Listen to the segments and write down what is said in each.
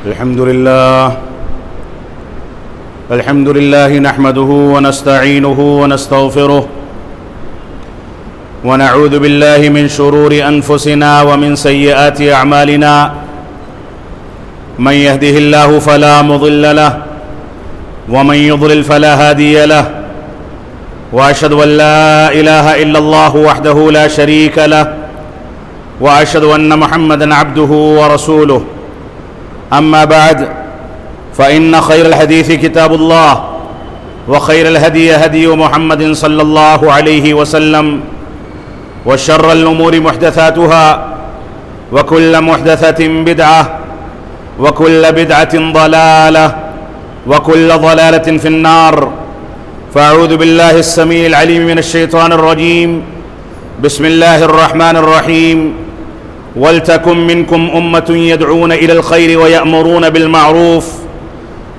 الحمد لله نحمده ونستعينه ونستغفره ونعوذ بالله من شرور أنفسنا ومن سيئات أعمالنا من يهده الله فلا مضل له ومن يضلل فلا هادي له وأشهد أن لا إله إلا الله وحده لا شريك له وأشهد أن محمدًا عبده ورسوله أما بعد فإن خير الحديث كتاب الله وخير الهدي هدي محمد صلى الله عليه وسلم وشر الأمور محدثاتها وكل محدثة بدعة وكل بدعة ضلالة وكل ضلالة في النار فأعوذ بالله السميع العليم من الشيطان الرجيم بسم الله الرحمن الرحيم ولتكن منكم أمة يدعون إلى الخير ويأمرون بالمعروف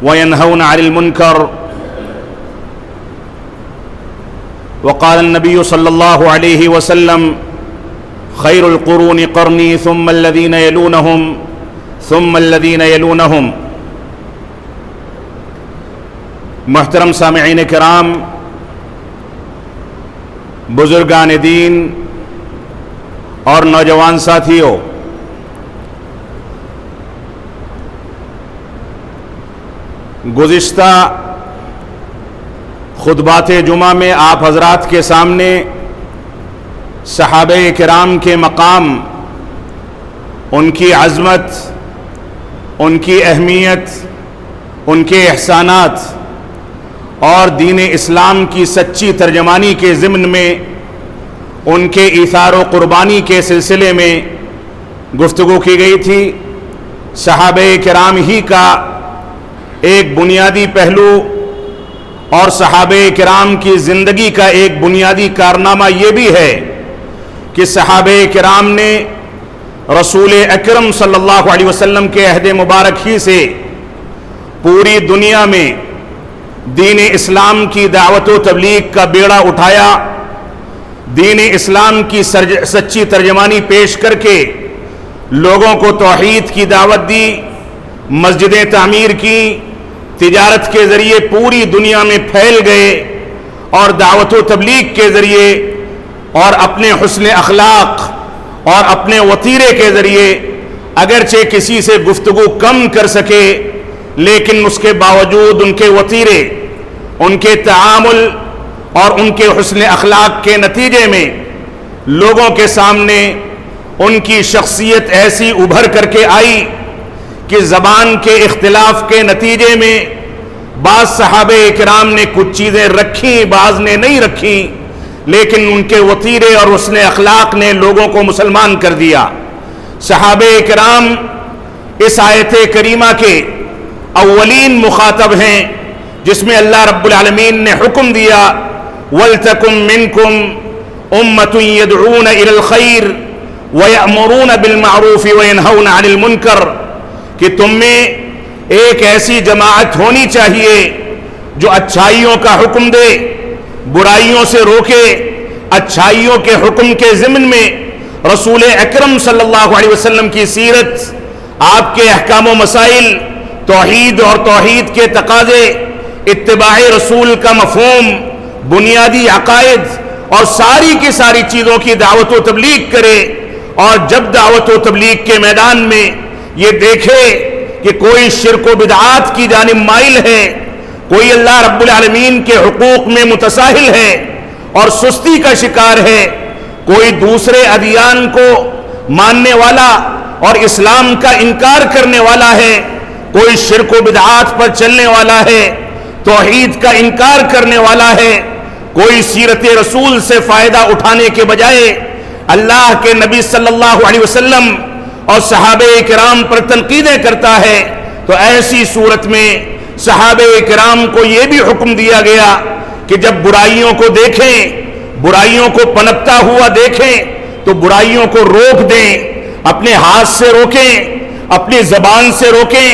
وينهون عن المنكر وقال النبي صلى الله عليه وسلم خير القرون قرني ثم الذين يلونهم ثم الذين يلونهم. محترم سامعین کرام، بزرگان دین اور نوجوان ساتھیوں، گزشتہ خطبات جمعہ میں آپ حضرات کے سامنے صحابہ کرام کے مقام، ان کی عظمت، ان کی اہمیت، ان کے احسانات اور دین اسلام کی سچی ترجمانی کے ضمن میں ان کے ایثار و قربانی کے سلسلے میں گفتگو کی گئی تھی. صحابہ کرام ہی کا ایک بنیادی پہلو اور صحابہ کرام کی زندگی کا ایک بنیادی کارنامہ یہ بھی ہے کہ صحابہ کرام نے رسول اکرم صلی اللہ علیہ وسلم کے عہد مبارک ہی سے پوری دنیا میں دین اسلام کی دعوت و تبلیغ کا بیڑا اٹھایا، دین اسلام کی سچی ترجمانی پیش کر کے لوگوں کو توحید کی دعوت دی، مسجدیں تعمیر کی، تجارت کے ذریعے پوری دنیا میں پھیل گئے اور دعوت و تبلیغ کے ذریعے اور اپنے حسن اخلاق اور اپنے وطیرے کے ذریعے اگرچہ کسی سے گفتگو کم کر سکے لیکن اس کے باوجود ان کے وطیرے، ان کے تعامل اور ان کے حسن اخلاق کے نتیجے میں لوگوں کے سامنے ان کی شخصیت ایسی ابھر کر کے آئی کہ زبان کے اختلاف کے نتیجے میں بعض صحابہ کرام نے کچھ چیزیں رکھیں، بعض نے نہیں رکھیں، لیکن ان کے وطیرے اور حسن اخلاق نے لوگوں کو مسلمان کر دیا. صحابہ کرام اس آیت کریمہ کے اولین مخاطب ہیں جس میں اللہ رب العالمین نے حکم دیا وَلْتَكُمْ مِنْكُمْ أُمَّةٌ يَدْعُونَ إِلَى الْخَيْرِ وَيَأْمُرُونَ بِالْمَعْرُوفِ وَيَنْهَوْنَ عَنِ الْمُنْكَرِ، کہ تم میں ایک ایسی جماعت ہونی چاہیے جو اچھائیوں کا حکم دے، برائیوں سے روکے، اچھائیوں کے حکم کے ضمن میں رسول اکرم صلی اللہ علیہ وسلم کی سیرت، آپ کے احکام و مسائل، توحید اور توحید کے تقاضے، اتباع رسول کا مفہوم، بنیادی عقائد اور ساری کی ساری چیزوں کی دعوت و تبلیغ کرے. اور جب دعوت و تبلیغ کے میدان میں یہ دیکھے کہ کوئی شرک و بدعات کی جانب مائل ہے، کوئی اللہ رب العالمین کے حقوق میں متساہل ہے اور سستی کا شکار ہے، کوئی دوسرے ادیان کو ماننے والا اور اسلام کا انکار کرنے والا ہے، کوئی شرک و بدعات پر چلنے والا ہے، توحید کا انکار کرنے والا ہے، کوئی سیرت رسول سے فائدہ اٹھانے کے بجائے اللہ کے نبی صلی اللہ علیہ وسلم اور صحابہ کرام پر تنقیدیں کرتا ہے، تو ایسی صورت میں صحابہ کرام کو یہ بھی حکم دیا گیا کہ جب برائیوں کو دیکھیں، برائیوں کو پنپتا ہوا دیکھیں تو برائیوں کو روک دیں، اپنے ہاتھ سے روکیں، اپنی زبان سے روکیں،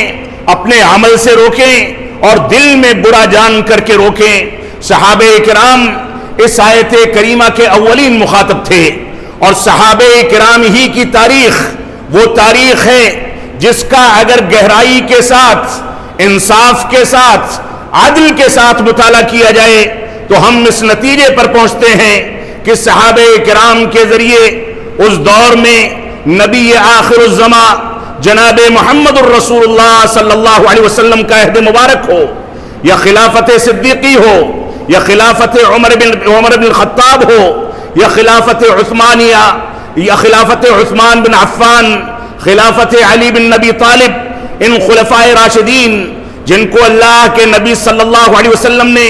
اپنے عمل سے روکیں اور دل میں برا جان کر کے روکیں. صحابہ کرام اس آیت کریمہ کے اولین مخاطب تھے اور صحابہ کرام ہی کی تاریخ وہ تاریخ ہے جس کا اگر گہرائی کے ساتھ، انصاف کے ساتھ، عدل کے ساتھ مطالعہ کیا جائے تو ہم اس نتیجے پر پہنچتے ہیں کہ صحابہ کرام کے ذریعے اس دور میں نبی آخر الزمان جناب محمد الرسول اللہ صلی اللہ علیہ وسلم کا عہد مبارک ہو، یا خلافت صدیقی ہو، یا خلافت عمر بن الخطاب ہو، یا خلافت عثمانیہ، یا خلافت عثمان بن عفان، خلافت علی بن نبی طالب، ان خلفائے راشدین جن کو اللہ کے نبی صلی اللہ علیہ وسلم نے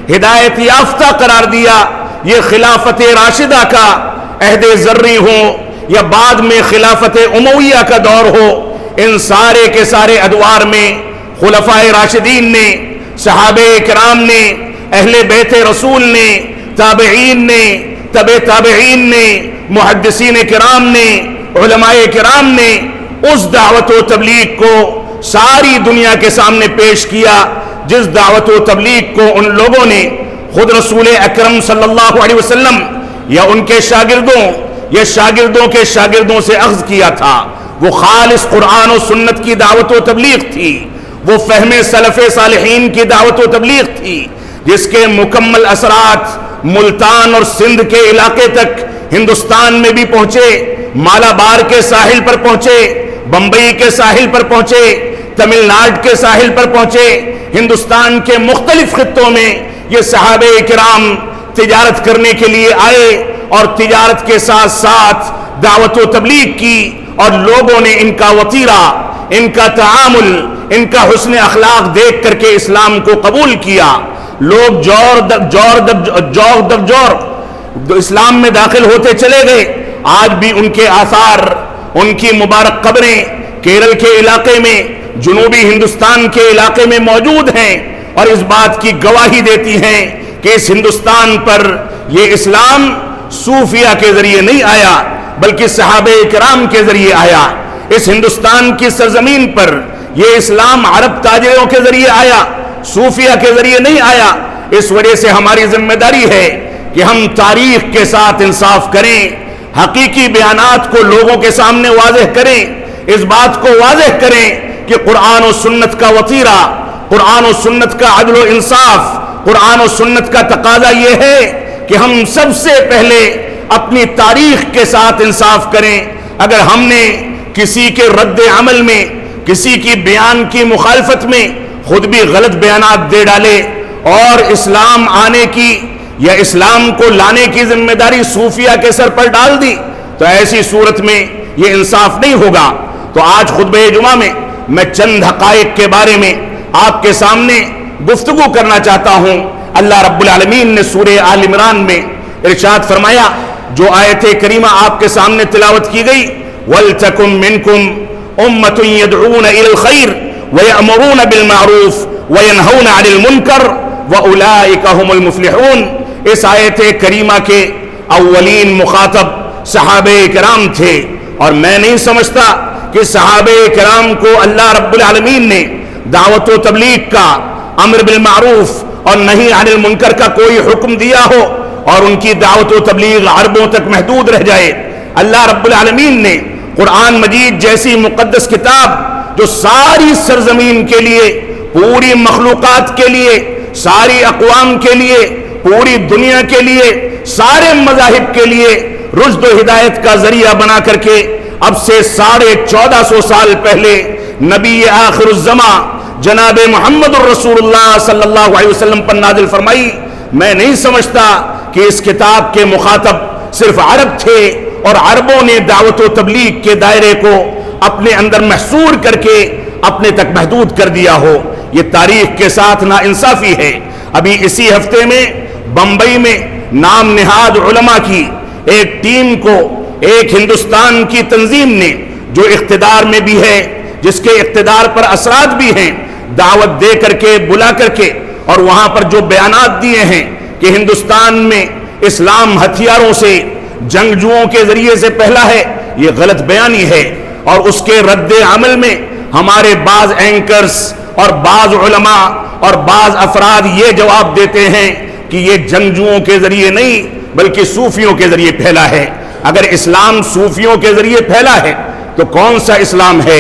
ہدایت یافتہ قرار دیا، یہ خلافت راشدہ کا عہد زرعی ہو یا بعد میں خلافت امویہ کا دور ہو، ان سارے کے سارے ادوار میں خلفائے راشدین نے، صحابہ کرام نے، اہل بیت رسول نے، تابعین نے، تبع تابعین نے، محدثین کرام نے، علماء کرام نے اس دعوت و تبلیغ کو ساری دنیا کے سامنے پیش کیا جس دعوت و تبلیغ کو ان لوگوں نے خود رسول اکرم صلی اللہ علیہ وسلم یا ان کے شاگردوں یا شاگردوں کے شاگردوں سے اخذ کیا تھا۔ وہ خالص قرآن و سنت کی دعوت و تبلیغ تھی، وہ فہم سلف صالحین کی دعوت و تبلیغ تھی، جس کے مکمل اثرات ملتان اور سندھ کے علاقے تک ہندوستان میں بھی پہنچے، مالابار کے ساحل پر پہنچے، بمبئی کے ساحل پر پہنچے، تمل ناڈو کے ساحل پر پہنچے، ہندوستان کے مختلف خطوں میں یہ صحابہ کرام تجارت کرنے کے لیے آئے اور تجارت کے ساتھ ساتھ دعوت و تبلیغ کی، اور لوگوں نے ان کا وطیرہ، ان کا تعامل، ان کا حسن اخلاق دیکھ کر کے اسلام کو قبول کیا۔ لوگ جور در جور اسلام میں داخل ہوتے چلے گئے۔ آج بھی ان کے آثار، ان کی مبارک قبریں کیرل کے علاقے میں، جنوبی ہندوستان کے علاقے میں موجود ہیں، اور اس بات کی گواہی دیتی ہیں کہ اس ہندوستان پر یہ اسلام صوفیہ کے ذریعے نہیں آیا بلکہ صحابہ کرام کے ذریعے آیا۔ اس ہندوستان کی سرزمین پر یہ اسلام عرب تاجروں کے ذریعے آیا، صوفیہ کے ذریعے نہیں آیا۔ اس وجہ سے ہماری ذمہ داری ہے کہ ہم تاریخ کے ساتھ انصاف کریں، حقیقی بیانات کو لوگوں کے سامنے واضح کریں، اس بات کو واضح کریں کہ قرآن و سنت کا وطیرہ، قرآن و سنت کا عدل و انصاف، قرآن و سنت کا تقاضا یہ ہے کہ ہم سب سے پہلے اپنی تاریخ کے ساتھ انصاف کریں۔ اگر ہم نے کسی کے رد عمل میں، کسی کی بیان کی مخالفت میں خود بھی غلط بیانات دے ڈالے اور اسلام آنے کی یا اسلام کو لانے کی ذمہ داری صوفیہ کے سر پر ڈال دی تو ایسی صورت میں یہ انصاف نہیں ہوگا۔ تو آج خطبہ جمعہ میں چند حقائق کے بارے میں آپ کے سامنے گفتگو کرنا چاہتا ہوں۔ اللہ رب العالمین نے سورہ آل عمران میں ارشاد فرمایا، جو آیت کریمہ آپ کے سامنے تلاوت کی گئی، وَلْتَكُمْ مِنْكُمْ أُمَّةٌ يَدْعُونَ إِلَى الْخَيْرِ وَيَأْمُرُونَ بِالْمَعْرُوفِ وَيَنْهَوْنَ عَنِ الْمُنْكَرِ وَأُولَئِكَ هُمُ الْمُفْلِحُونَ۔ اس آیت کریمہ کے اولین مخاطب صحابہ کرام تھے، اور میں نہیں سمجھتا کہ صحابہ کرام کو اللہ رب العالمین نے دعوت و تبلیغ کا، امر بالمعروف اور نہی عن المنکر کا کوئی حکم دیا ہو اور ان کی دعوت و تبلیغ عربوں تک محدود رہ جائے۔ اللہ رب العالمین نے قرآن مجید جیسی مقدس کتاب جو ساری سرزمین کے لیے، پوری مخلوقات کے لیے، ساری اقوام کے لیے، پوری دنیا کے لیے، سارے مذاہب کے لیے رشد و ہدایت کا ذریعہ بنا کر کے اب سے 1450 سال پہلے نبی آخر الزمان جناب محمد الرسول اللہ صلی اللہ علیہ وسلم پر نازل فرمائی۔ میں نہیں سمجھتا کہ اس کتاب کے مخاطب صرف عرب تھے اور عربوں نے دعوت و تبلیغ کے دائرے کو اپنے اندر محصور کر کے اپنے تک محدود کر دیا ہو۔ یہ تاریخ کے ساتھ ناانصافی ہے۔ ابھی اسی ہفتے میں بمبئی میں نام نہاد علماء کی ایک ٹیم کو ایک ہندوستان کی تنظیم نے، جو اقتدار میں بھی ہے، جس کے اقتدار پر اثرات بھی ہیں، دعوت دے کر کے، بلا کر کے، اور وہاں پر جو بیانات دیے ہیں کہ ہندوستان میں اسلام ہتھیاروں سے، جنگجوؤں کے ذریعے سے پھیلا ہے، یہ غلط بیانی ہے۔ اور اس کے رد عمل میں ہمارے بعض اینکرز اور بعض علماء اور بعض افراد یہ جواب دیتے ہیں کہ یہ جنگجوؤں کے ذریعے نہیں بلکہ صوفیوں کے ذریعے پھیلا ہے۔ اگر اسلام صوفیوں کے ذریعے پھیلا ہے تو کون سا اسلام ہے؟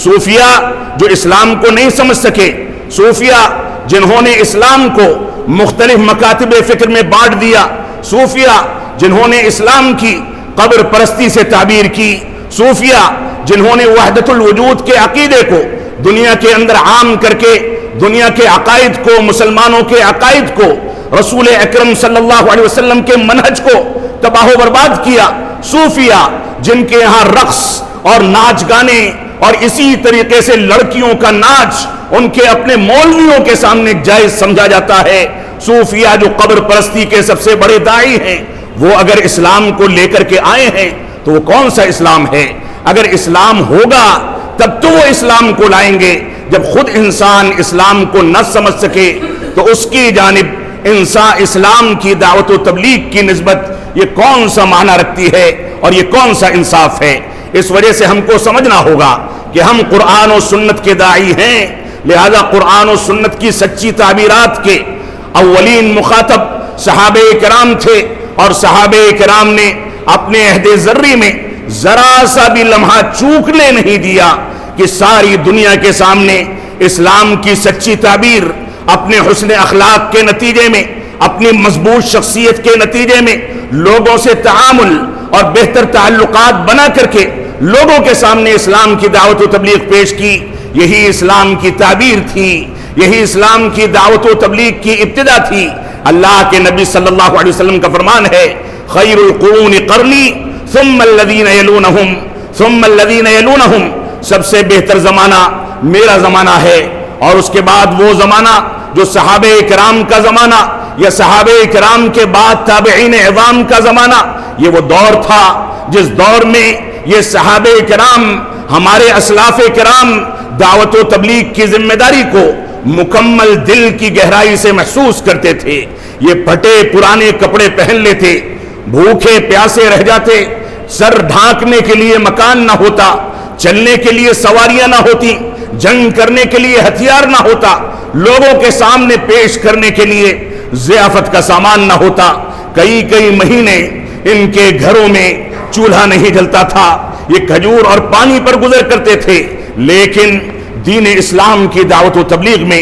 صوفیہ جو اسلام کو نہیں سمجھ سکے، صوفیہ جنہوں نے اسلام کو مختلف مکاتب فکر میں بانٹ دیا، صوفیہ جنہوں نے اسلام کی قبر پرستی سے تعبیر کی، صوفیہ جنہوں نے وحدت الوجود کے عقیدے کو دنیا کے اندر عام کر کے دنیا کے عقائد کو، مسلمانوں کے عقائد کو، رسول اکرم صلی اللہ علیہ وسلم کے منہج کو تباہ و برباد کیا، صوفیہ جن کے یہاں رقص اور ناچ گانے اور اسی طریقے سے لڑکیوں کا ناچ ان کے اپنے مولویوں کے سامنے جائز سمجھا جاتا ہے، صوفیہ جو قبر پرستی کے سب سے بڑے داعی ہیں، وہ اگر اسلام کو لے کر کے آئے ہیں تو وہ کون سا اسلام ہے؟ اگر اسلام ہوگا تب تو وہ اسلام کو لائیں گے، جب خود انسان اسلام کو نہ سمجھ سکے تو اس کی جانب اسلام کی دعوت و تبلیغ کی نسبت یہ کون سا معنی رکھتی ہے اور یہ کون سا انصاف ہے؟ اس وجہ سے ہم کو سمجھنا ہوگا کہ ہم قرآن و سنت کے داعی ہیں، لہذا قرآن و سنت کی سچی تعبیرات کے اولین مخاطب صحابہ کرام تھے، اور صحابہ کرام نے اپنے عہد ذری میں ذرا سا بھی لمحہ چوکنے نہیں دیا کہ ساری دنیا کے سامنے اسلام کی سچی تعبیر اپنے حسن اخلاق کے نتیجے میں، اپنی مضبوط شخصیت کے نتیجے میں لوگوں سے تعامل اور بہتر تعلقات بنا کر کے لوگوں کے سامنے اسلام کی دعوت و تبلیغ پیش کی۔ یہی اسلام کی تعبیر تھی، یہی اسلام کی دعوت و تبلیغ کی ابتدا تھی۔ اللہ کے نبی صلی اللہ علیہ وسلم کا فرمان ہے، خیر القرون قرنی ثم الذین یلونہم ثم الذین یلونہم، سب سے بہتر زمانہ میرا زمانہ ہے، اور اس کے بعد وہ زمانہ جو صحابہ کرام کا زمانہ یا صحابہ کرام کے بعد تابعین عظام کا زمانہ، یہ وہ دور تھا جس دور میں یہ صحابہ کرام، ہمارے اسلاف کرام دعوت و تبلیغ کی ذمہ داری کو مکمل دل کی گہرائی سے محسوس کرتے تھے۔ یہ پھٹے پرانے کپڑے پہن لیتے، بھوکے پیاسے رہ جاتے، سر ڈھانکنے کے لیے مکان نہ ہوتا، چلنے کے لیے سواریاں نہ ہوتی، جنگ کرنے کے لیے ہتھیار نہ ہوتا، لوگوں کے سامنے پیش کرنے کے لیے ضیافت کا سامان نہ ہوتا، کئی کئی مہینے ان کے گھروں میں چولہا نہیں جلتا تھا، یہ کھجور اور پانی پر گزر کرتے تھے۔ لیکن دین اسلام کی دعوت و تبلیغ میں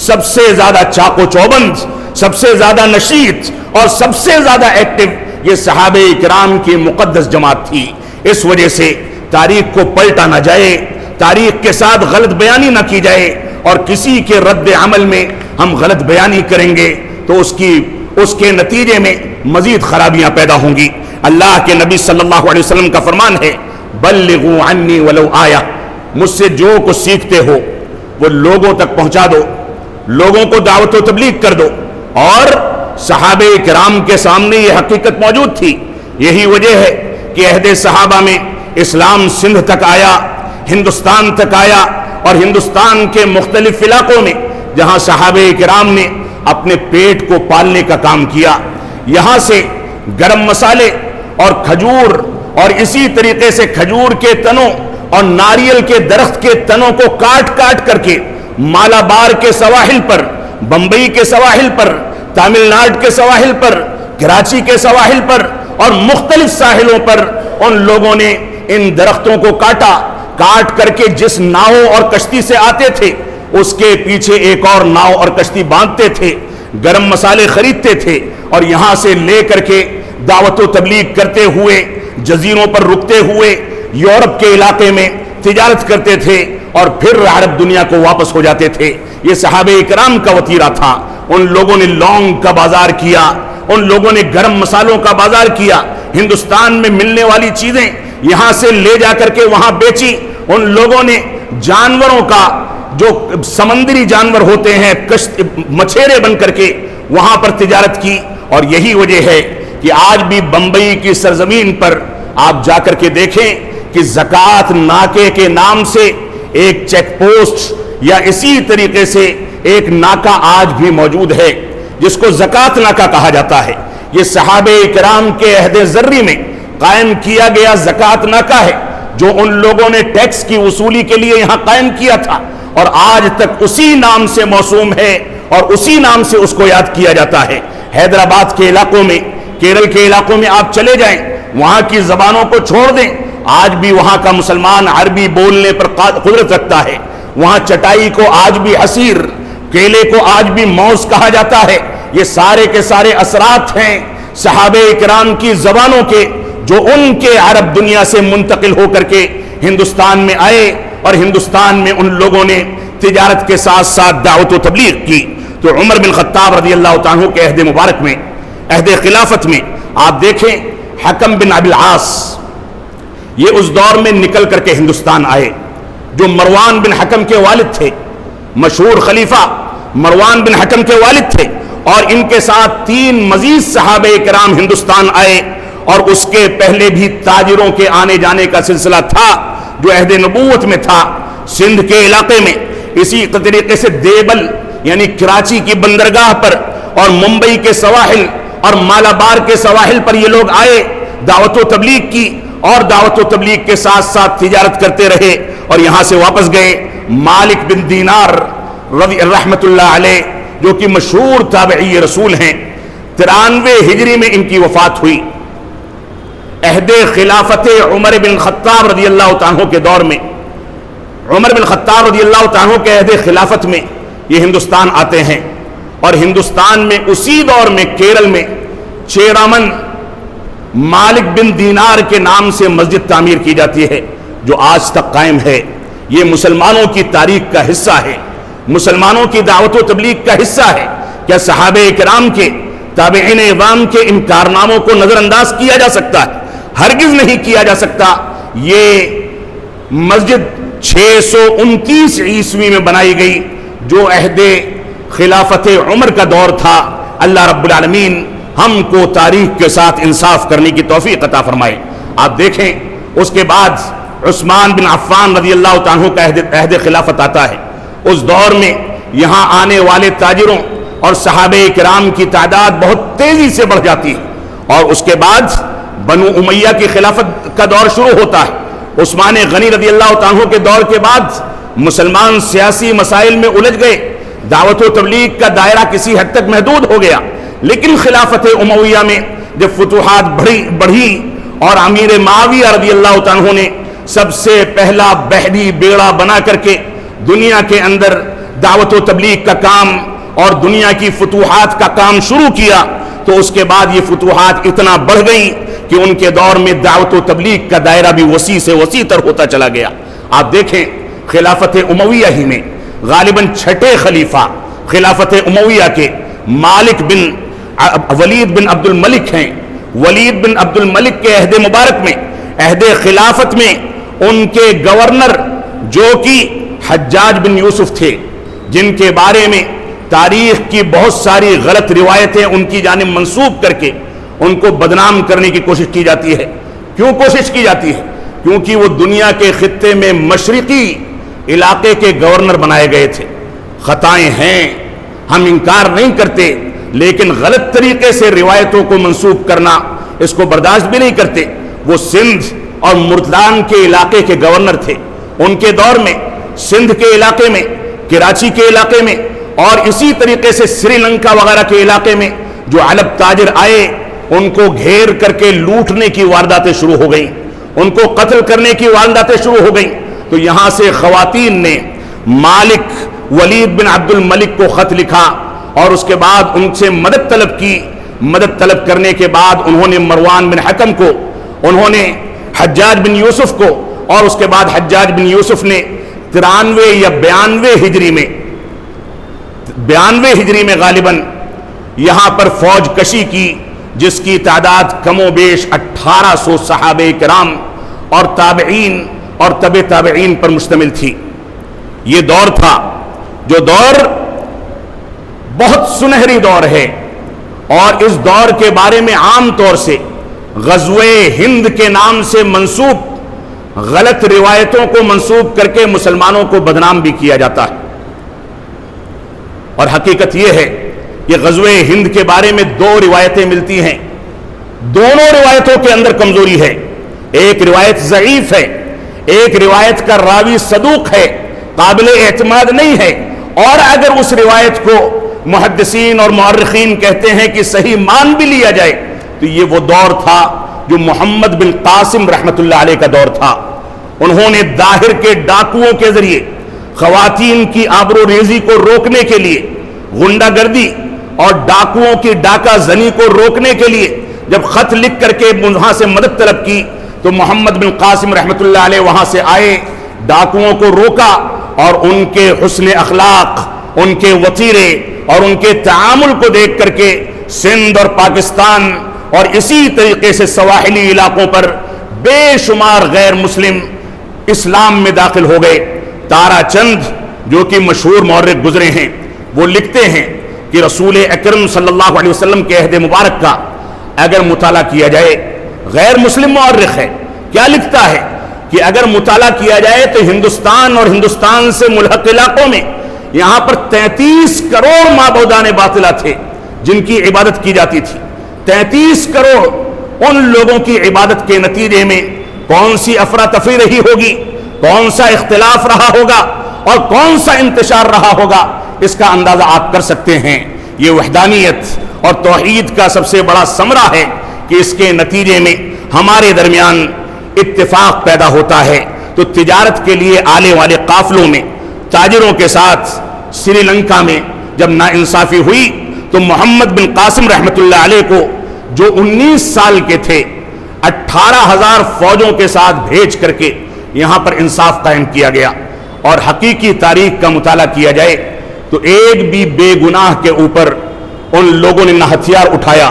سب سے زیادہ چاق و چوبند، سب سے زیادہ نشیط اور سب سے زیادہ ایکٹیو یہ صحابہ کرام کی مقدس جماعت تھی۔ اس وجہ سے تاریخ کو پلٹا نہ جائے، تاریخ کے ساتھ غلط بیانی نہ کی جائے، اور کسی کے رد عمل میں ہم غلط بیانی کریں گے تو اس کے نتیجے میں مزید خرابیاں پیدا ہوں گی۔ اللہ کے نبی صلی اللہ علیہ وسلم کا فرمان ہے، بلغوا عنی ولو آیا، مجھ سے جو کچھ سیکھتے ہو وہ لوگوں تک پہنچا دو، لوگوں کو دعوت و تبلیغ کر دو۔ اور صحابہ کرام کے سامنے یہ حقیقت موجود تھی، یہی وجہ ہے کہ عہد صحابہ میں اسلام سندھ تک آیا، ہندوستان تک آیا، اور ہندوستان کے مختلف علاقوں میں جہاں صحابہ کرام نے اپنے پیٹ کو پالنے کا کام کیا، یہاں سے گرم مسالے اور کھجور اور اسی طریقے سے کھجور کے تنوں اور ناریل کے درخت کے تنوں کو کاٹ کاٹ کر کے مالابار کے سواحل پر، بمبئی کے سواحل پر، تامل ناڈو کے سواحل پر، کراچی کے سواحل پر اور مختلف ساحلوں پر ان لوگوں نے ان درختوں کو کاٹا، کاٹ کر کے جس ناؤ اور کشتی سے آتے تھے اس کے پیچھے ایک اور ناؤ اور کشتی باندھتے تھے، گرم مسالے خریدتے تھے، اور یہاں سے لے کر کے دعوت و تبلیغ کرتے ہوئے جزیروں پر رکتے ہوئے یورپ کے علاقے میں تجارت کرتے تھے، اور پھر عرب دنیا کو واپس ہو جاتے تھے۔ یہ صحابہ کرام کا وتیرہ تھا۔ ان لوگوں نے لونگ کا بازار کیا، ان لوگوں نے گرم مسالوں کا بازار کیا، ہندوستان میں ملنے والی چیزیں یہاں سے لے جا کر کے وہاں بیچی۔ ان لوگوں نے جانوروں کا، جو سمندری جانور ہوتے ہیں، مچھیرے بن کر کے وہاں پر تجارت کی۔ اور یہی وجہ ہے کہ آج بھی بمبئی کی سرزمین پر آپ جا کر کے دیکھیں کہ زکوٰۃ ناکے کے نام سے ایک چیک پوسٹ یا اسی طریقے سے ایک ناکہ آج بھی موجود ہے جس کو زکوٰۃ ناکہ کہا جاتا ہے۔ یہ صحابہ کرام کے عہد ذری میں قائم کیا گیا زکوٰۃ ناکہ ہے، جو ان لوگوں نے ٹیکس کی وصولی کے لیے یہاں قائم کیا تھا، اور آج تک اسی نام سے موسوم ہے اور اسی نام سے اس کو یاد کیا جاتا ہے۔ حیدرآباد کے علاقوں میں، کیرل کے علاقوں میں آپ چلے جائیں، وہاں کی زبانوں کو چھوڑ دیں، آج بھی وہاں کا مسلمان عربی بولنے پر قدرت رکھتا ہے. وہاں چٹائی کو آج بھی حسیر، کیلے کو آج بھی موز کہا جاتا ہے. یہ سارے کے سارے اثرات ہیں صحابہ کرام کی زبانوں کے، جو ان کے عرب دنیا سے منتقل ہو کر کے ہندوستان میں آئے، اور ہندوستان میں ان لوگوں نے تجارت کے ساتھ ساتھ دعوت و تبلیغ کی. تو عمر بن خطاب رضی اللہ تعالیٰ کے عہد مبارک میں، عہد خلافت میں آپ دیکھیں حکم بن ابی العاص، یہ اس دور میں نکل کر کے ہندوستان آئے، جو مروان بن حکم کے والد تھے، مشہور خلیفہ مروان بن حکم کے والد تھے. اور ان کے ساتھ 3 مزید صحابہ کرام ہندوستان آئے، اور اس کے پہلے بھی تاجروں کے آنے جانے کا سلسلہ تھا جو عہد نبوت میں تھا. سندھ کے علاقے میں اسی طریقے سے دیبل یعنی کراچی کی بندرگاہ پر، اور ممبئی کے سواحل اور مالابار کے سواحل پر یہ لوگ آئے، دعوت و تبلیغ کی، اور دعوت و تبلیغ کے ساتھ ساتھ تجارت کرتے رہے، اور یہاں سے واپس گئے. مالک بن دینار رحمت اللہ علیہ، جو کہ مشہور تابعی رسول ہیں، 93 ہجری میں ان کی وفات ہوئی. عہد خلافت عمر بن خطاب رضی اللہ تعالیٰ کے دور میں، عمر بن خطاب رضی اللہ تعالیٰ کے عہد خلافت میں یہ ہندوستان آتے ہیں. اور ہندوستان میں اسی دور میں کیرل میں چیرامن مالک بن دینار کے نام سے مسجد تعمیر کی جاتی ہے، جو آج تک قائم ہے. یہ مسلمانوں کی تاریخ کا حصہ ہے، مسلمانوں کی دعوت و تبلیغ کا حصہ ہے. کیا صحابہ کرام کے، تابعین اعظام کے ان کارناموں کو نظر انداز کیا جا سکتا ہے؟ ہرگز نہیں کیا جا سکتا. یہ مسجد 629 عیسوی میں بنائی گئی، جو عہد خلافت عمر کا دور تھا. اللہ رب العالمین ہم کو تاریخ کے ساتھ انصاف کرنے کی توفیق عطا فرمائے. آپ دیکھیں اس کے بعد عثمان بن عفان رضی اللہ تعالیٰ کا عہد خلافت آتا ہے. اس دور میں یہاں آنے والے تاجروں اور صحابہ کرام کی تعداد بہت تیزی سے بڑھ جاتی ہے. اور اس کے بعد بنو امیہ کی خلافت کا دور شروع ہوتا ہے. عثمان غنی رضی اللہ تعالیٰ کے دور کے بعد مسلمان سیاسی مسائل میں الجھ گئے، دعوت و تبلیغ کا دائرہ کسی حد تک محدود ہو گیا. لیکن خلافت امویہ میں جب فتوحات بڑھی اور امیر معاویہ رضی اللہ تعالیٰ نے سب سے پہلا بحری بیڑا بنا کر کے دنیا کے اندر دعوت و تبلیغ کا کام اور دنیا کی فتوحات کا کام شروع کیا، تو اس کے بعد یہ فتوحات اتنا بڑھ گئی کہ ان کے دور میں دعوت و تبلیغ کا دائرہ بھی وسیع سے وسیع تر ہوتا چلا گیا. آپ دیکھیں خلافت امویہ ہی میں غالباً 6 خلیفہ خلافت امویہ کے مالک بن ولید بن عبد الملک ہیں. ولید بن عبد الملک کے عہد مبارک میں، عہد خلافت میں، ان کے گورنر جو کہ حجاج بن یوسف تھے، جن کے بارے میں تاریخ کی بہت ساری غلط روایتیں ان کی جانب منسوب کر کے ان کو بدنام کرنے کی کوشش کی جاتی ہے. کیوں کوشش کی جاتی ہے؟ کیونکہ وہ دنیا کے خطے میں مشرقی علاقے کے گورنر بنائے گئے تھے. خطائیں ہیں، ہم انکار نہیں کرتے، لیکن غلط طریقے سے روایتوں کو منسوب کرنا اس کو برداشت بھی نہیں کرتے. وہ سندھ اور ملتان کے علاقے کے گورنر تھے. ان کے دور میں سندھ کے علاقے میں، کراچی کے علاقے میں، اور اسی طریقے سے سری لنکا وغیرہ کے علاقے میں جو عرب تاجر آئے، ان کو گھیر کر کے لوٹنے کی وارداتیں شروع ہو گئیں، ان کو قتل کرنے کی وارداتیں شروع ہو گئیں. تو یہاں سے خواتین نے مالک ولید بن عبد الملک کو خط لکھا اور اس کے بعد ان سے مدد طلب کی. مدد طلب کرنے کے بعد انہوں نے مروان بن حکم کو، انہوں نے حجاج بن یوسف کو، اور اس کے بعد حجاج بن یوسف نے 93 یا 92 ہجری میں غالباً یہاں پر فوج کشی کی، جس کی تعداد کم و بیش 1800 صحابہ کرام اور تابعین اور تبع تابعین پر مشتمل تھی. یہ دور تھا جو دور بہت سنہری دور ہے، اور اس دور کے بارے میں عام طور سے غزوہ ہند کے نام سے منسوب غلط روایتوں کو منسوب کر کے مسلمانوں کو بدنام بھی کیا جاتا ہے. اور حقیقت یہ ہے کہ غزوہ ہند کے بارے میں 2 روایتیں ملتی ہیں. دونوں روایتوں کے اندر کمزوری ہے. ایک روایت ضعیف ہے، ایک روایت کا راوی صدوق ہے، قابل اعتماد نہیں ہے. اور اگر اس روایت کو محدثین اور مورخین کہتے ہیں کہ صحیح مان بھی لیا جائے، تو یہ وہ دور تھا جو محمد بن قاسم رحمت اللہ علیہ کا دور تھا. انہوں نے داہر کے ڈاکوؤں کے ذریعے خواتین کی آبرو ریزی کو روکنے کے لیے، غنڈہ گردی اور ڈاکوؤں کی ڈاکہ زنی کو روکنے کے لیے جب خط لکھ کر کے وہاں سے مدد طلب کی تو محمد بن قاسم رحمت اللہ علیہ وہاں سے آئے، ڈاکوؤں کو روکا اور ان کے حسن اخلاق، ان کے وطیرے اور ان کے تعامل کو دیکھ کر کے سندھ اور پاکستان اور اسی طریقے سے سواحلی علاقوں پر بے شمار غیر مسلم اسلام میں داخل ہو گئے. تارا چند جو کہ مشہور مورخ گزرے ہیں، وہ لکھتے ہیں کہ رسول اکرم صلی اللہ علیہ وسلم کے عہد مبارک کا اگر مطالعہ کیا جائے، غیر مسلم مورخ ہے، کیا لکھتا ہے کہ اگر مطالعہ کیا جائے تو ہندوستان اور ہندوستان سے ملحق علاقوں میں یہاں پر 33 کروڑ معبودان باطلہ تھے جن کی عبادت کی جاتی تھی. 33 کروڑ ان لوگوں کی عبادت کے نتیجے میں کون سی افراتفری رہی ہوگی، کون سا اختلاف رہا ہوگا اور کون سا انتشار رہا ہوگا، اس کا اندازہ آپ کر سکتے ہیں. یہ وحدانیت اور توحید کا سب سے بڑا ثمرہ ہے کہ اس کے نتیجے میں ہمارے درمیان اتفاق پیدا ہوتا ہے. تو تجارت کے لیے آنے والے قافلوں میں تاجروں کے ساتھ سری لنکا میں جب ناانصافی ہوئی تو محمد بن قاسم رحمت اللہ علیہ کو جو 19 سال کے تھے 18,000 فوجوں کے ساتھ بھیج کر کے یہاں پر انصاف قائم کیا گیا. اور حقیقی تاریخ کا مطالعہ کیا جائے تو ایک بھی بے گناہ کے اوپر ان لوگوں نے نہ ہتھیار اٹھایا،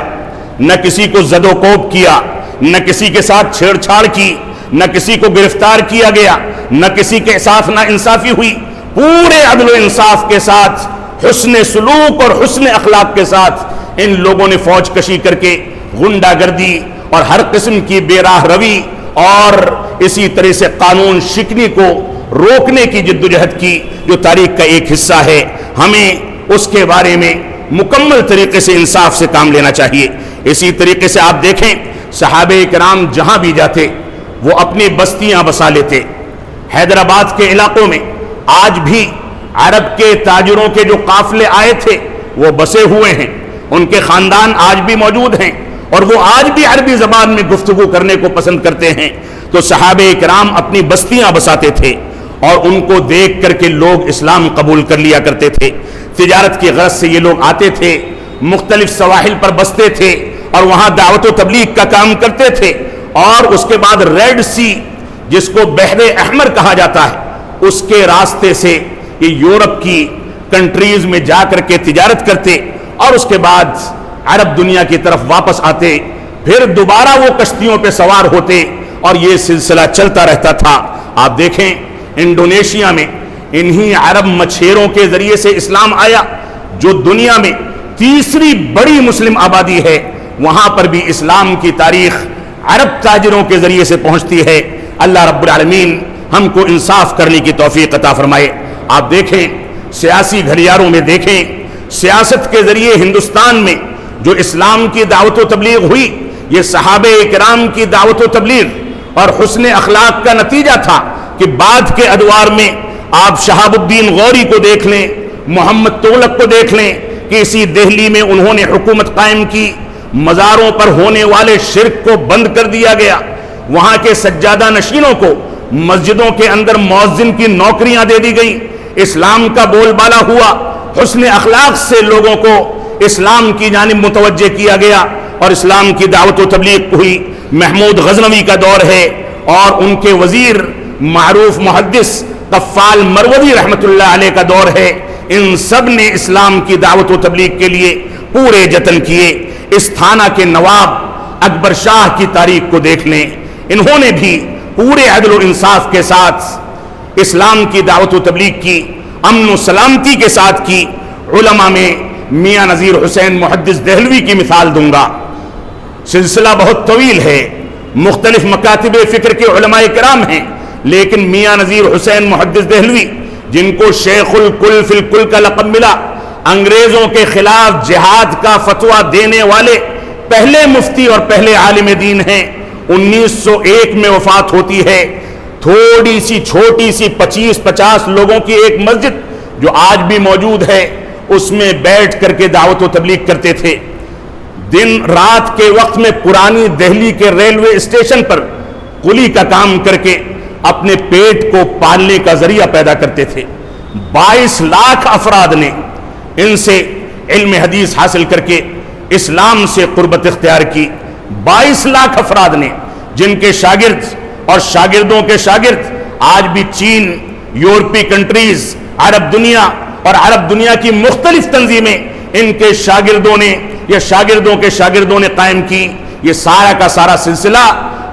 نہ کسی کو زد و کوب کیا، نہ کسی کے ساتھ چھیڑ چھاڑ کی، نہ کسی کو گرفتار کیا گیا، نہ کسی کے ساتھ نا انصافی ہوئی. پورے عدل و انصاف کے ساتھ، حسن سلوک اور حسن اخلاق کے ساتھ ان لوگوں نے فوج کشی کر کے غنڈہ گردی اور ہر قسم کی بے راہ روی اور اسی طرح سے قانون شکنی کو روکنے کی جدوجہد کی، جو تاریخ کا ایک حصہ ہے. ہمیں اس کے بارے میں مکمل طریقے سے انصاف سے کام لینا چاہیے. اسی طریقے سے آپ دیکھیں صحابہ کرام جہاں بھی جاتے وہ اپنی بستیاں بسا لیتے. حیدرآباد کے علاقوں میں آج بھی عرب کے تاجروں کے جو قافلے آئے تھے وہ بسے ہوئے ہیں، ان کے خاندان آج بھی موجود ہیں اور وہ آج بھی عربی زبان میں گفتگو کرنے کو پسند کرتے ہیں. تو صحابہ کرام اپنی بستیاں بساتے تھے اور ان کو دیکھ کر کے لوگ اسلام قبول کر لیا کرتے تھے. تجارت کی غرض سے یہ لوگ آتے تھے، مختلف سواحل پر بستے تھے اور وہاں دعوت و تبلیغ کا کام کرتے تھے. اور اس کے بعد ریڈ سی جس کو بحر احمر کہا جاتا ہے، اس کے راستے سے یہ یورپ کی کنٹریز میں جا کر کے تجارت کرتے اور اس کے بعد عرب دنیا کی طرف واپس آتے، پھر دوبارہ وہ کشتیوں پہ سوار ہوتے اور یہ سلسلہ چلتا رہتا تھا. آپ دیکھیں انڈونیشیا میں انہی عرب مچھیروں کے ذریعے سے اسلام آیا، جو دنیا میں تیسری بڑی مسلم آبادی ہے. وہاں پر بھی اسلام کی تاریخ عرب تاجروں کے ذریعے سے پہنچتی ہے. اللہ رب العالمین ہم کو انصاف کرنے کی توفیق عطا فرمائے. آپ دیکھیں سیاسی گھریاروں میں دیکھیں، سیاست کے ذریعے ہندوستان میں جو اسلام کی دعوت و تبلیغ ہوئی، یہ صحابہ کرام کی دعوت و تبلیغ اور حسن اخلاق کا نتیجہ تھا. کہ بعد کے ادوار میں آپ شہاب الدین غوری کو دیکھ لیں، محمد تغلق کو دیکھ لیں کہ اسی دہلی میں انہوں نے حکومت قائم کی. مزاروں پر ہونے والے شرک کو بند کر دیا گیا، وہاں کے سجادہ نشینوں کو مسجدوں کے اندر مؤذن کی نوکریاں دے دی گئیں. اسلام کا بول بالا ہوا، حسن اخلاق سے لوگوں کو اسلام کی جانب متوجہ کیا گیا اور اسلام کی دعوت و تبلیغ ہوئی. محمود غزنوی کا دور ہے اور ان کے وزیر معروف محدث قفال مروزی رحمت اللہ علیہ کا دور ہے. ان سب نے اسلام کی دعوت و تبلیغ کے لیے پورے جتن کیے. اس تھانہ کے نواب اکبر شاہ کی تاریخ کو دیکھ لیں، انہوں نے بھی پورے عدل و انصاف کے ساتھ اسلام کی دعوت و تبلیغ کی، امن و سلامتی کے ساتھ کی. علماء میں میاں نذیر حسین محدث دہلوی کی مثال دوں گا. سلسلہ بہت طویل ہے، مختلف مکاتب فکر کے علماء کرام ہیں، لیکن میاں نذیر حسین محدث دہلوی جن کو شیخ الکل فی الکل کا لقب ملا، انگریزوں کے خلاف جہاد کا فتویٰ دینے والے پہلے مفتی اور پہلے عالم دین ہیں. 1901 میں وفات ہوتی ہے. تھوڑی سی چھوٹی سی 25-50 لوگوں کی ایک مسجد جو آج بھی موجود ہے، اس میں بیٹھ کر کے دعوت و تبلیغ کرتے تھے. دن رات کے وقت میں پرانی دہلی کے ریلوے اسٹیشن پر کلی کا کام کر کے اپنے پیٹ کو پالنے کا ذریعہ پیدا کرتے تھے۔ 22 لاکھ افراد نے ان سے علم حدیث حاصل کر کے اسلام سے قربت اختیار کی۔ 22 لاکھ افراد نے، جن کے شاگرد اور شاگردوں کے شاگرد آج بھی چین، یورپی کنٹریز، عرب دنیا اور عرب دنیا کی مختلف تنظیمیں ان کے شاگردوں نے یا شاگردوں کے شاگردوں نے قائم کی۔ یہ سارا کا سارا سلسلہ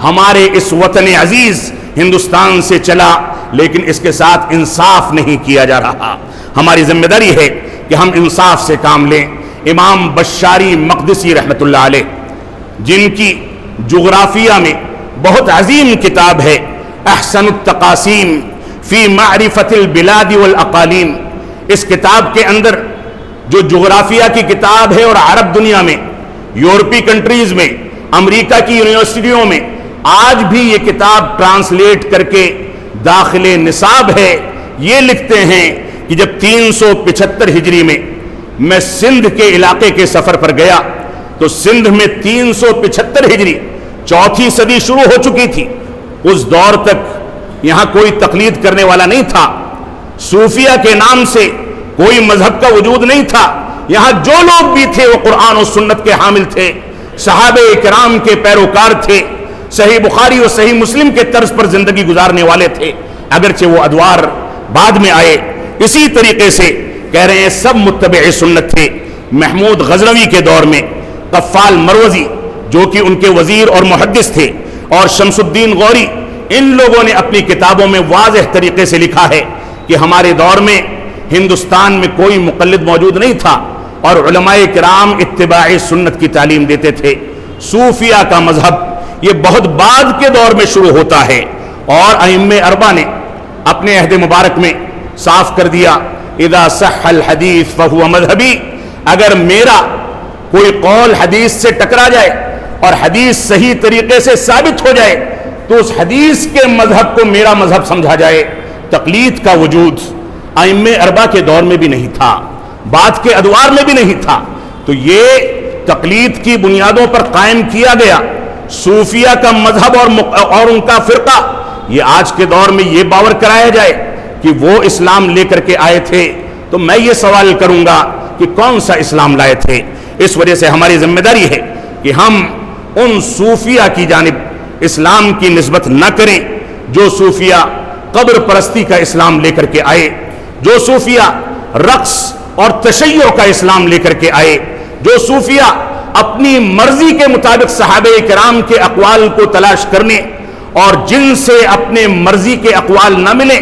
ہمارے اس وطن عزیز ہندوستان سے چلا، لیکن اس کے ساتھ انصاف نہیں کیا جا رہا۔ ہماری ذمہ داری ہے کہ ہم انصاف سے کام لیں۔ امام بشاری مقدسی رحمۃ اللہ علیہ، جن کی جغرافیہ میں بہت عظیم کتاب ہے احسن التقاسیم فی معرفت البلاد والاقالیم، اس کتاب کے اندر جو جغرافیہ کی کتاب ہے اور عرب دنیا میں، یورپی کنٹریز میں، امریکہ کی یونیورسٹیوں میں آج بھی یہ کتاب ٹرانسلیٹ کر کے داخل نصاب ہے۔ یہ لکھتے ہیں کہ جب 375 ہجری میں سندھ کے علاقے کے سفر پر گیا تو سندھ میں 375 ہجری 4تھی صدی شروع ہو چکی تھی۔ اس دور تک یہاں کوئی تقلید کرنے والا نہیں تھا، صوفیہ کے نام سے کوئی مذہب کا وجود نہیں تھا۔ یہاں جو لوگ بھی تھے وہ قرآن و سنت کے حامل تھے، صحابہ کرام کے پیروکار تھے، صحیح بخاری و صحیح مسلم کے طرز پر زندگی گزارنے والے تھے، اگرچہ وہ ادوار بعد میں آئے۔ اسی طریقے سے کہہ رہے ہیں سب متبع سنت تھے۔ محمود غزنوی کے دور میں قفال مروزی جو کہ ان کے وزیر اور محدث تھے، اور شمس الدین غوری، ان لوگوں نے اپنی کتابوں میں واضح طریقے سے لکھا ہے کہ ہمارے دور میں ہندوستان میں کوئی مقلد موجود نہیں تھا اور علماء کرام اتباع سنت کی تعلیم دیتے تھے۔ صوفیہ کا مذہب یہ بہت بعد کے دور میں شروع ہوتا ہے، اور ائمہ اربعہ نے اپنے عہد مبارک میں صاف کر دیا اذا صح الحدیث فہو مذہبی، اگر میرا کوئی قول حدیث سے ٹکرا جائے اور حدیث صحیح طریقے سے ثابت ہو جائے تو اس حدیث کے مذہب کو میرا مذہب سمجھا جائے۔ تقلید کا وجود ائمہ اربعہ کے دور میں بھی نہیں تھا، بعد کے ادوار میں بھی نہیں تھا، تو یہ تقلید کی بنیادوں پر قائم کیا گیا صوفیہ کا مذہب اور ان کا فرقہ۔ یہ آج کے دور میں یہ باور کرایا جائے کہ وہ اسلام لے کر کے آئے تھے، تو میں یہ سوال کروں گا کہ کون سا اسلام لائے تھے؟ اس وجہ سے ہماری ذمہ داری ہے کہ ہم ان صوفیہ کی جانب اسلام کی نسبت نہ کریں جو صوفیہ قبر پرستی کا اسلام لے کر کے آئے، جو صوفیہ رقص اور تشیع کا اسلام لے کر کے آئے، جو صوفیہ اپنی مرضی کے مطابق صحابہ کرام کے اقوال کو تلاش کرنے اور جن سے اپنے مرضی کے اقوال نہ ملیں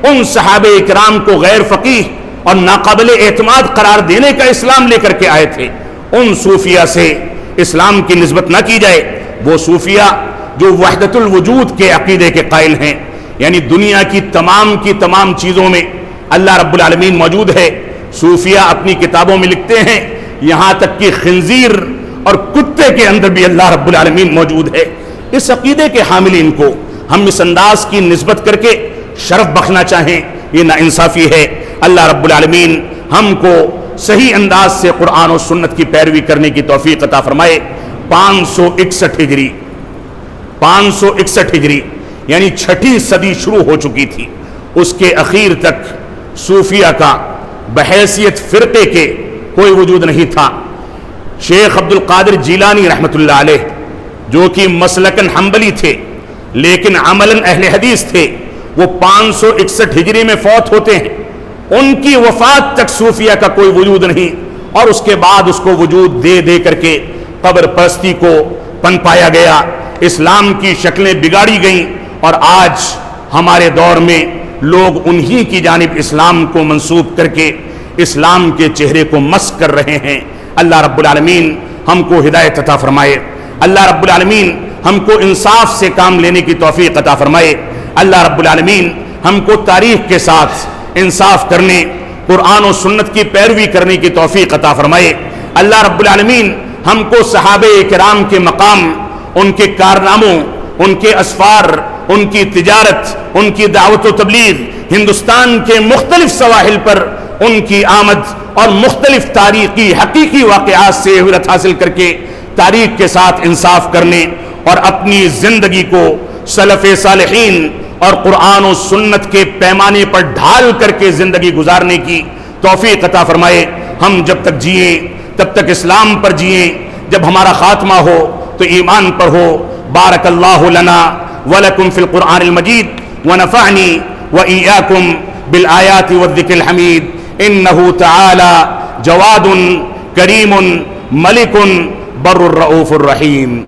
ان صحابہ کرام کو غیر فقیہ اور ناقابل اعتماد قرار دینے کا اسلام لے کر کے آئے تھے، ان صوفیہ سے اسلام کی نسبت نہ کی جائے۔ وہ صوفیہ جو وحدت الوجود کے عقیدے کے قائل ہیں، یعنی دنیا کی تمام چیزوں میں اللہ رب العالمین موجود ہے۔ صوفیہ اپنی کتابوں میں لکھتے ہیں یہاں تک کہ خنزیر اور کتے کے اندر بھی اللہ رب العالمین موجود ہے۔ اس عقیدے کے حاملین کو ہم اس انداز کی نسبت کر کے شرف بخشنا چاہیں، یہ ناانصافی ہے۔ اللہ رب العالمین ہم کو صحیح انداز سے قرآن و سنت کی پیروی کرنے کی توفیق عطا فرمائے۔ 561 ہجری یعنی 6ٹھی صدی شروع ہو چکی تھی، اس کے اخیر تک صوفیہ کا بحیثیت فرقے کے کوئی وجود نہیں تھا۔ شیخ عبد القادر جیلانی رحمۃ اللہ علیہ جو کہ مسلکن حنبلی تھے لیکن عملاً اہل حدیث تھے، وہ 561 ہجری میں فوت ہوتے ہیں۔ ان کی وفات تک صوفیہ کا کوئی وجود نہیں، اور اس کے بعد اس کو وجود دے کر کے قبر پرستی کو پنپایا گیا، اسلام کی شکلیں بگاڑی گئیں، اور آج ہمارے دور میں لوگ انہی کی جانب اسلام کو منسوب کر کے اسلام کے چہرے کو مسخ کر رہے ہیں۔ اللہ رب العالمین ہم کو ہدایت عطا فرمائے، اللہ رب العالمین ہم کو انصاف سے کام لینے کی توفیق عطا فرمائے، اللہ رب العالمین ہم کو تاریخ کے ساتھ انصاف کرنے، قرآن و سنت کی پیروی کرنے کی توفیق عطا فرمائے، اللہ رب العالمین ہم کو صحابہ کرام کے مقام، ان کے کارناموں، ان کے اسفار، ان کی تجارت، ان کی دعوت و تبلیغ، ہندوستان کے مختلف سواحل پر ان کی آمد اور مختلف تاریخی حقیقی واقعات سے عبرت حاصل کر کے تاریخ کے ساتھ انصاف کرنے اور اپنی زندگی کو سلف صالحین اور قرآن و سنت کے پیمانے پر ڈھال کر کے زندگی گزارنے کی توفیق عطا فرمائے۔ ہم جب تک جئیں تب تک اسلام پر جئیں، جب ہمارا خاتمہ ہو تو ایمان پر ہو۔ بارک اللہ لنا ولکم فی القرآن المجید ونفعنی وإیاکم بالآیات والذکر الحمید انہ تعالی جواد کریم ملک بر الرؤوف الرحیم۔